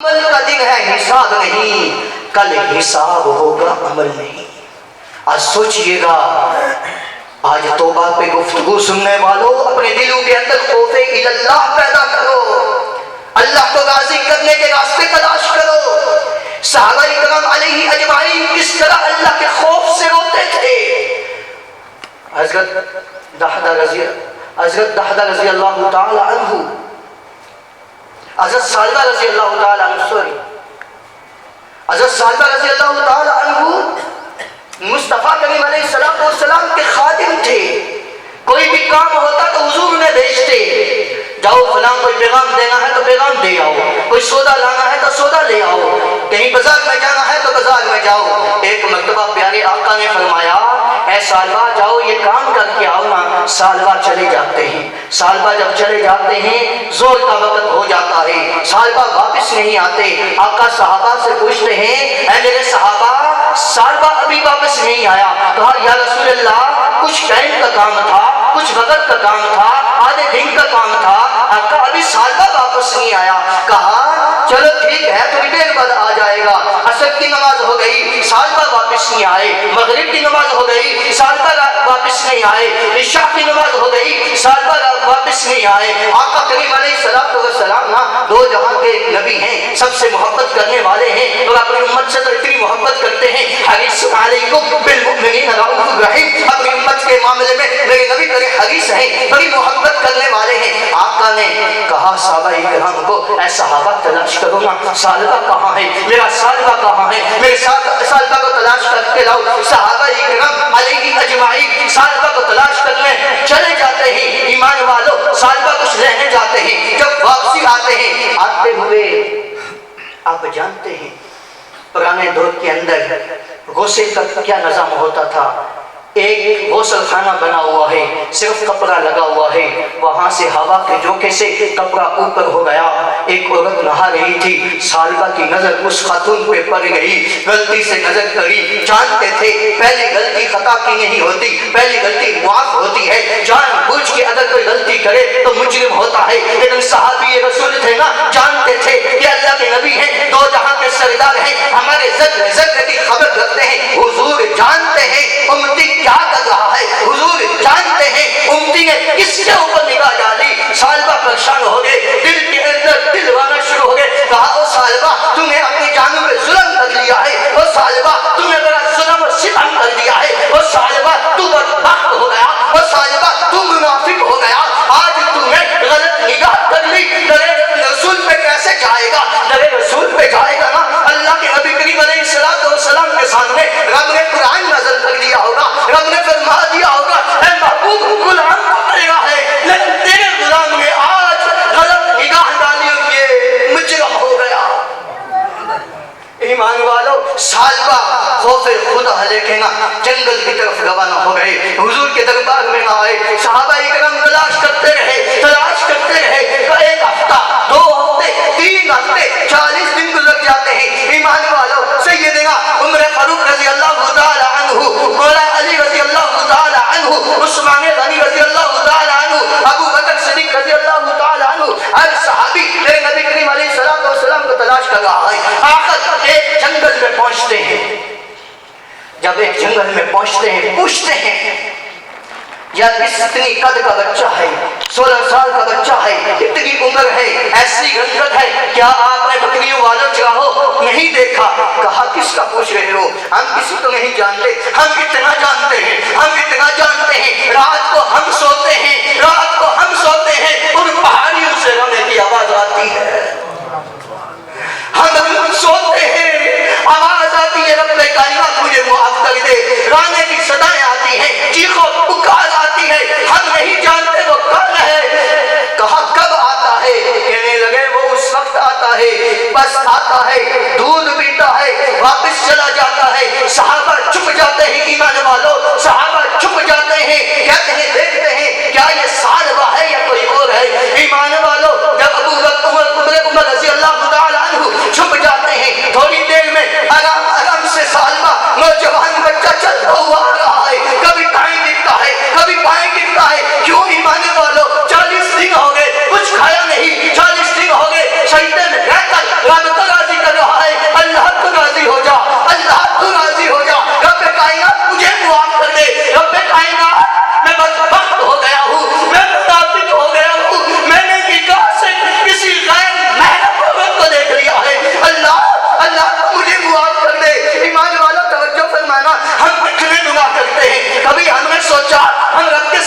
عمل کا دن ہے حساب نہیں، کل حساب ہوگا عمل نہیں۔ آج سوچئے گا، آج توبہ پہ گفتگو سننے والوں اپنے دلوں کے اندر خوف اللہ پیدا کرو، اللہ کو راضی کرنے کے راستے تلاش کرو۔ صحابہ کرام علیہ اجمعین کس طرح اللہ کے خوف سے روتے تھے۔ حضرت دحدہ رضی اللہ تعالی عنہ، حضرت سالبہ رضی اللہ تعالی عنہ، حضرت سالبہ رضی اللہ تعالی عنہ مصطفیٰ کریم علیہ السلام کے خادم تھے۔ کوئی بھی کام ہوتا تو حضور نے بھیجتے، جاؤ فلاں کوئی پیغام دینا ہے تو پیغام دے آؤ، کوئی سودا لانا ہے تو سودا لے آؤ، کہیں بازار میں جانا ہے تو بازار میں جاؤ۔ ایک مرتبہ پیارے آقا نے فرمایا، اے سالبہ جاؤ یہ کام کر کے آؤ نا۔ سالبہ چلے جاتے ہیں، سالبہ جب چلے جاتے ہیں زور کا وقت ہو جاتا ہے، سالبہ واپس نہیں آتے۔ آقا صحابہ سے پوچھتے ہیں، اے میرے صحابہ سالبہ ابھی واپس نہیں آیا۔ کہا یا رسول اللہ کچھ ٹائم کا کام تھا، کچھ وقت کا کام تھا، آدھے دن کا کام تھا، آقا ابھی سالبہ واپس نہیں آیا۔ کہا چلو ٹھیک ہے تھوڑی دیر بعد آ جائے گا۔ عصر کی نماز ہو گئی، سالبہ واپس نہیں آئے۔ مغرب کی نماز ہو گئی، سالبہ واپس نہیں آئے۔ عشاء کی نماز ہو گئی، سالبہ واپس نہیں آئے۔ آقا کریم علیہ السلام نا دو جہاں کے نبی ہیں، سب سے محبت کرنے والے ہیں اور اپنی امت سے تو اتنی محبت کرتے ہیں۔ حریص علیکم بالمؤمنین رؤوف رحیم، اپنی امت کے معاملے میں میرے نبی بڑے حریص ہیں، بڑی محبت کرنے والے ہیں۔ آقا نے کہا صحابہ کرام کو، اے صحابہ تلاش کرو نا سالبہ کہاں ہے، میرا سالبہ کہاں ہے، میرے سالبہ کو تلاش کر کے لاؤ۔ صحابہ کرام علیہ اجمعین سالبہ کو تلاش کرنے چلے جاتے ہیں۔ ایمان والو سالبہ کچھ رہنے جاتے ہیں، جب واپسی آتے ہیں، آتے ہوئے آپ جانتے ہیں پرانے دور کے اندر غسل کا کیا نظام ہوتا تھا۔ ایک غسل خانہ بنا ہوا ہے، صرف کپڑا لگا ہوا ہے، وہاں سے ہوا کے جھونکے سے کپڑا اوپر ہو گیا۔ ایک عورت نہا رہی تھی، سالبہ کی نظر اس خاتون پہ پڑ گئی، غلطی سے نظر کری۔ جانتے تھے پہلی غلطی خطا کی نہیں ہوتی، پہلی غلطی معاف ہوتی ہے۔ جان بوجھ کے اگر کوئی غلطی کرے تو مجرم ہوتا ہے، لیکن صحابی رسول تھے نا، جانتے تھے کہ اللہ کے نبی ہیں، دو جہاں کے سردار ہیں، ہمارے ذرے ذرے کی خبر رکھتے ہیں۔ حضور جانتے ہیں امتی کیا کر رہا ہے، حضور جانتے ہیں امتی نے کس کے اوپر نگاہ ڈالی۔ سالبہ پریشان ہو گئے، دل کے اندر دل وانا شروع ہو گئے۔ کہا او سالبہ تم نے اپنی جانوں پہ ظلم کر لیا ہے، او سالبہ تم نے بڑا ظلم و ستم کر دیا ہے، او سالبہ تو بدبخت ہو گیا، او سالبہ تو منافق ہو گیا۔ آج تم نے غلط نگاہ کر لی، درے رسول پہ کیسے جائے گا؟ درے رسول پہ جائے گا نا۔ اللہ کے نبی کریم علیہ السلام کے سامنے رب نے قرآن نازل کر دیا ہوگا، رب نے فرما دیا ہوگا اے محبوب غلام کو کرے گا ہے، لیکن تیرے غلام نے آج غلط نگاہ ڈالی اور یہ مجرم ہو گیا۔ ایمان والو سالبہ خوف خدا لے کے نا جنگل کی طرف روانہ ہو گئے، حضور کے دربار میں آئے۔ صحابہ کرام تلاش کرتے رہے، تلاش کرتے رہے، ایک ہفتہ، 2 ہفتے، 3 ہفتے، 40 دن گزر جاتے ہیں۔ ایمان والو سیدنا عمر فاروق رضی اللہ تعالی عنہ، مولا علی رضی اللہ تعالی عنہ، عثمان غنی رضی اللہ تعالی عنہ، ابو بکر صدیق رضی اللہ تعالی عنہ، ہر صحابی میرے نبی کریم علیہ السلام کو تلاش کر رہا ہے۔ آخر ایک جنگل میں پہنچتے ہیں، جب ایک جنگل میں پہنچتے ہیں پوچھتے ہیں یار اتنی قد کا بچہ ہے، 16 سال کا بچہ ہے، اتنی عمر ہے، ایسی گنگت ہے، کیا آپ نے بکریوں والوں چراہو نہیں دیکھا؟ کہا کس کا پوچھ رہے ہو؟ ہم کسی کو نہیں جانتے، ہم اتنا جانتے ہیں، ہم اتنا جانتے ہیں، رات کو ہم سوتے ہیں، رات کو ہم سوتے ہیں، ان پہاڑیوں سے رونے کی آواز آتی ہے، ہم سوتے ہیں، آواز آتی ہے رب کائنات مجھے معاف کر دے، رانے کی صدائیں آتی ہیں، چیخو پکار آتی ہے، ہم نہیں جانتے وہ کون ہے۔ کہا کب آتا ہے؟ کہنے لگے وہ اس وقت آتا ہے، بس آتا ہے، دودھ پیتا ہے، واپس چلا جاتا ہے۔ صحابہ چھپ جاتے ہیں، ایمان والو صحابہ چھپ جاتے ہیں، کہتے ہیں دیکھتے ہیں کیا یہ سالبہ ہے یا کوئی اور ہے۔ ایمان والو جب ابو بکر عمر رضی اللہ تعالی عنہ چھپ جاتے ہیں، تھوڑی دیر میں آرام سے سالبہ نوجوان بچہ چلتا ہوا آ رہا ہے، کبھی دائیں گرتا ہے، کبھی بائیں گرتا ہے۔ کیوں ایمان والو 40 دن ہو گئے کچھ کھایا نہیں، 40 دن ہو گئے سجدے میں رہ کر رب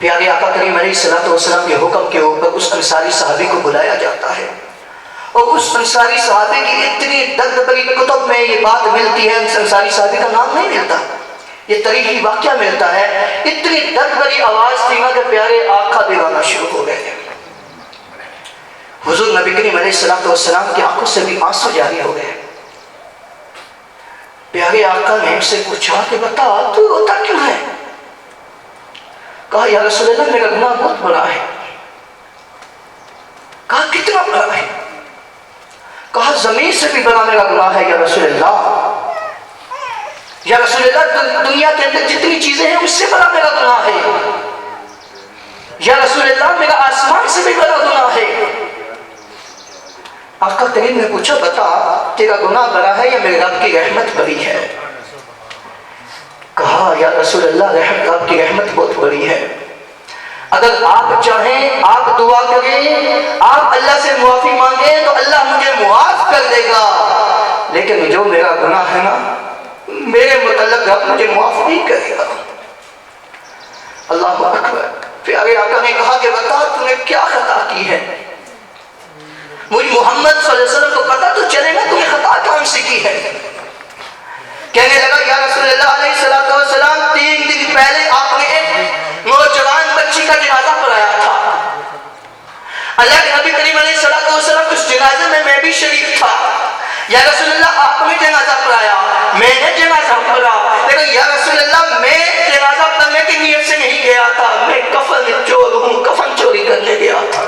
پیارے آقا کریم علیہ الصلوۃ والسلام کے حکم کے اوپر اس انصاری صحابی کو بلایا جاتا ہے، اور اس انصاری صحابی کی اتنی درد بھری کتب میں یہ بات ملتی ہے، اس انصاری صحابی کا نام نہیں ملتا، یہ تاریخی واقعہ ملتا ہے، اتنی درد بھری آواز تھی کہ پیارے آقا بھی گانا شروع ہو گئے۔ حضور نبی کریم علیہ الصلوۃ والسلام کی آنکھوں سے بھی آنسو جاری ہو گئے۔ پیارے آقا نے ان سے پوچھا کہ بتا تو روتا کیوں ہے؟ کہا یا رسول اللہ میرا گناہ بہت بڑا ہے۔ کہا کتنا بڑا ہے؟ کہا زمین سے بھی بڑا میرا گناہ ہے یا رسول اللہ۔ یا رسول اللہ دنیا کے اندر جتنی چیزیں ہیں اس سے بڑا میرا گناہ ہے۔ یا رسول اللہ میرا آسمان سے بھی بڑا گناہ ہے۔ آقا کریم نے پوچھا بتا تیرا گناہ بڑا ہے یا میرے رب کی رحمت بڑی ہے؟ کہا یا رسول اللہ آپ کی رحمت بہت بڑی ہے، اگر آپ چاہیں آپ دعا کریں، آپ اللہ سے معافی مانگیں تو اللہ مجھے معاف کر دے گا، لیکن جو میرا گناہ ہے نا میرے متعلق رب مجھے معاف نہیں کرے گا۔ اللہ اکبر۔ پیارے آقا نے کہا کہ بتا تم نے کیا خطا کی ہے؟ مجھ محمد صلی اللہ علیہ وسلم کو پتا تو چلے نا تم نے خطا کون سی کی ہے؟ کہنے لگا یا رسول اللہ علیہ السلام 3 دن پہلے آپ نے ایک نوجوان بچی کا جنازہ پڑھایا تھا۔ اللہ کے نبی کریم علیہ السلام اس جنازے میں بھی شریک تھا۔ یا رسول اللہ آپ نے جنازہ پڑھایا، میں نے جنازہ پڑھا، لیکن یا رسول اللہ میں جنازہ پڑھنے کی نیت سے نہیں گیا تھا، میں کفن چور ہوں، کفن چوری کرنے گیا تھا۔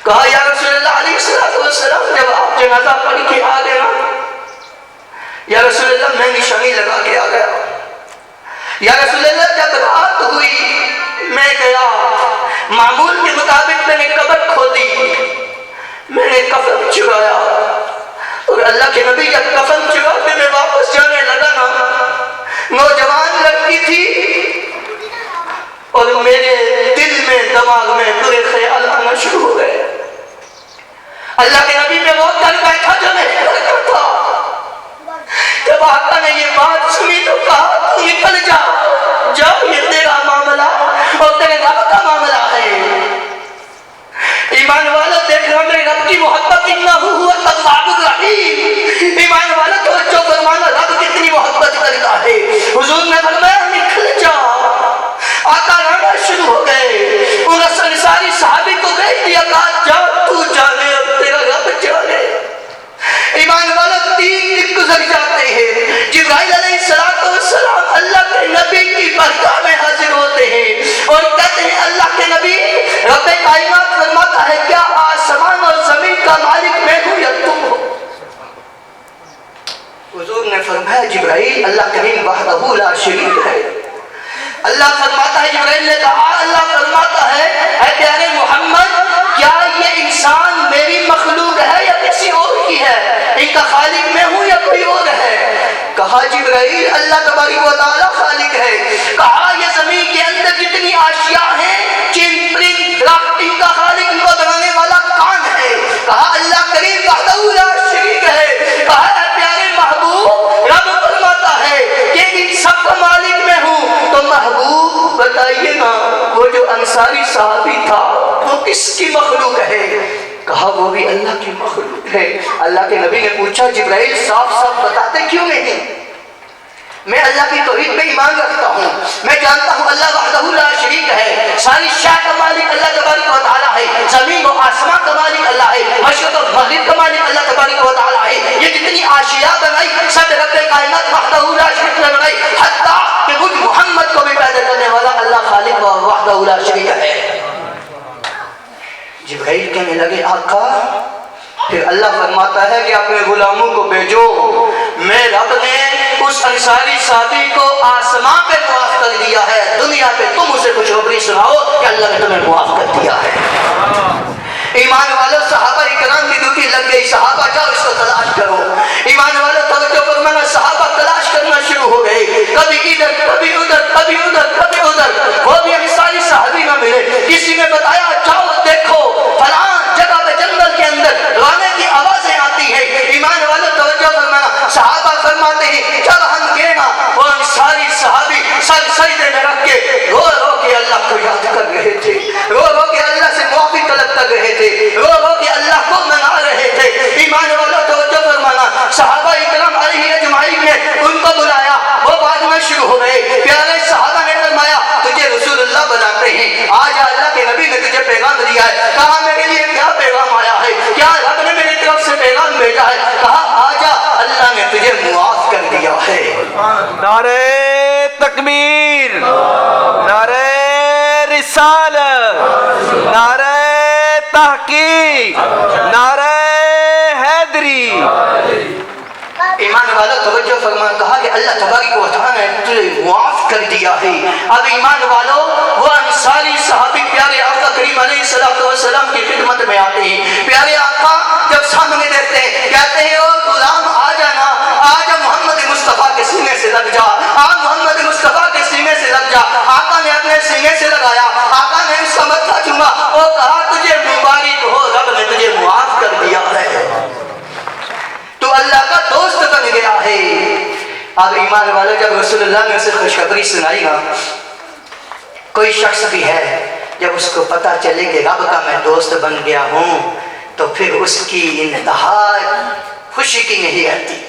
کہا یا رسول اللہ علیہ السلام جب آپ جنازہ پڑھ کے آ گئے نا یا رسول اللہ میں نشانی لگا کے آ گیا۔ یا رسول اللہ جب رات ہوئی میں گیا، معمول کے مطابق میں نے قبر کھودی، میں نے کفن چرایا، اور اللہ کے نبی جب کفن چرا کے میں واپس جانے لگا نا، نوجوان لڑکی تھی اور میرے دل میں دماغ میں برے خیال آنا شروع ہو گئے۔ اللہ کے نبی میں وہ کر بیٹھا جو نہیں کرتا تھا۔ جب آقا نے یہ بات سنی تو کہا تو نکل جا، جب یہ تیرا معاملہ اور تیرے رب کا معاملہ ہے۔ ایمان والا دیکھ رہا میرے رب کی محبت انہو ہوا التواب الرحیم۔ ایمان والا توجہ فرمانا رب کتنی محبت کرتا ہے۔ حضور نے فرمایا نکل جا، آقا رانا شروع ہو گئے، ان انصاری صحابی کو بھیج دیا، کہا جا تو جانے اب تیرا رب جانے۔ ایمان والا 3 دن گزر جاتے ہیں، جبرائیل علیہ السلام اللہ کے نبی کی بارگاہ میں حاضر ہوتے ہیں اور کہتے ہیں اللہ کے نبی رب کائنات فرماتا ہے کیا آسمان اور زمین کا مالک میں ہوں یا تم ہو؟ حضور نے فرمایا جبرائیل اللہ کریم وحدہ لا شریک ہے۔ اللہ فرماتا ہے جبرائیل نے کہا اللہ فرماتا ہے اے پیارے محمد کیا یہ انسان میری مخلوق ہے یا کسی اور کی ہے؟ ان کا خالق میں ہوں یا کوئی اور ہے؟ کہا جبرائیل اللہ تبارک و تعالی خالق ہے۔ کہا یہ زمین کے اندر جتنی اشیاء ہیں چن پرند درخت ان کا خالق ان کو بنانے والا کون ہے؟ کہا اللہ کریم وحدہ لا شریک ہے۔ کہا اے پیارے محبوب رب فرماتا ہے کہ ان سب کا مالک میں ہوں، تو محبوب بتائیے نا وہ جو انصاری صحابی تھا وہ کس کی مخلوق ہے؟ کہا وہ بھی اللہ کی مخلوق ہے۔ اللہ کے نبی نے پوچھا جبرائیل صاف صاف بتاتے کیوں نہیں؟ میں اللہ کی توحید پہ ایمان رکھتا ہوں، میں جانتا ہوں اللہ وحدہ لا شریک ہے، ساری شے کا مالک اللہ تبارک و تعالی ہے، زمین و آسمان کا مالک اللہ ہے، مشرق و مغرب کا مالک اللہ تبارک و تعالی ہے۔ یہ جتنی اشیاء بنائی سب رب کائنات وحدہ لا شریک نے بنائی، حتیٰ کہ مجھ محمد کو بھی پیدا کرنے والا اللہ خالق و وحدہ لا شریک ہے۔ جبرائیل کہنے لگے آقا پھر اللہ فرماتا ہے کہ اپنے غلاموں کو بھیجو، میں رب نے اس انصاری صحابی کو آسمان پہ معاف کر دیا ہے، دنیا پہ تم اسے خوشخبری سناؤ کہ اللہ نے تمہیں معاف کر دیا ہے۔ ایمان والو صحابہ اکرام کی ڈیوٹی لگ گئی، صحابہ جاؤ اس کو تلاش کرو۔ ایمان والو توجہ فرمانا، صحابہ تلاش کرنا شروع ہو گئے، کبھی ادھر کبھی ادھر کبھی ادھر کبھی ادھر، وہ بھی انصاری صحابی نہ ملے۔ کسی نے بتایا جاؤ دیکھو فلاں جگہ پہ جنگل کے اندر گانے کی آوازیں آتی ہیں۔ ایمان والو توجہ فرمانا، صحابہ فرماتے ہیں جب ہم گئے نا وہ انصاری صحابی سر سجدے میں رکھ کے رو رو تھے، رو رو کے اللہ سے معافی طلب کر رہے تھے، رو رو کے اللہ کو منا رہے تھے۔ ایمان والوں توجہ فرمانا، صحابہ اکرام علیہ اجمعین نے ان کو بلایا، وہ بعد میں شروع ہو گئے۔ پیارے صحابہ نے فرمایا تجھے رسول اللہ بلاتے ہیں، آج اللہ کے نبی نے تجھے پیغام دیا ہے۔ کہا میرے لیے کیا پیغام آیا ہے، کیا رب نے میری طرف سے پیغام بھیجا ہے؟ کہا آجا اللہ نے تجھے معاف کر دیا ہے۔ نعرہ تکبیر، نعرہ رسالت، نعرہ تحقیق، نعرہ حیدری۔ ایمان والا توجہ فرما، کہا کہ اللہ تبارک و تعالی نے تجھے معاف کر دیا ہے۔ اب ایمان والو وہ انصاری صحابی پیارے آقا کریم علیہ السلام کی خدمت میں آتے ہیں۔ پیارے آقا جب سامنے دیکھتے ہیں کہتے ہیں او غلام آ جانا، آجا محمد مصطفیٰ کے سینے سے لگ جا، محمد مصطفیٰ کے سینے سے لگ جا۔ آقا نے اپنے سینے سے لگایا، آقا نے اس کا متھا چوما اور کہا تجھے مبارک ہو، رب نے تجھے معاف کر دیا ہے، تو اللہ کا دوست بن گیا ہے۔ اب ایمان والے جب رسول اللہ نے اسے خوشخبری سنائی نا، کوئی شخص بھی ہے جب اس کو پتہ چلے کہ رب کا میں دوست بن گیا ہوں تو پھر اس کی انتہا خوشی کی نہیں رہتی۔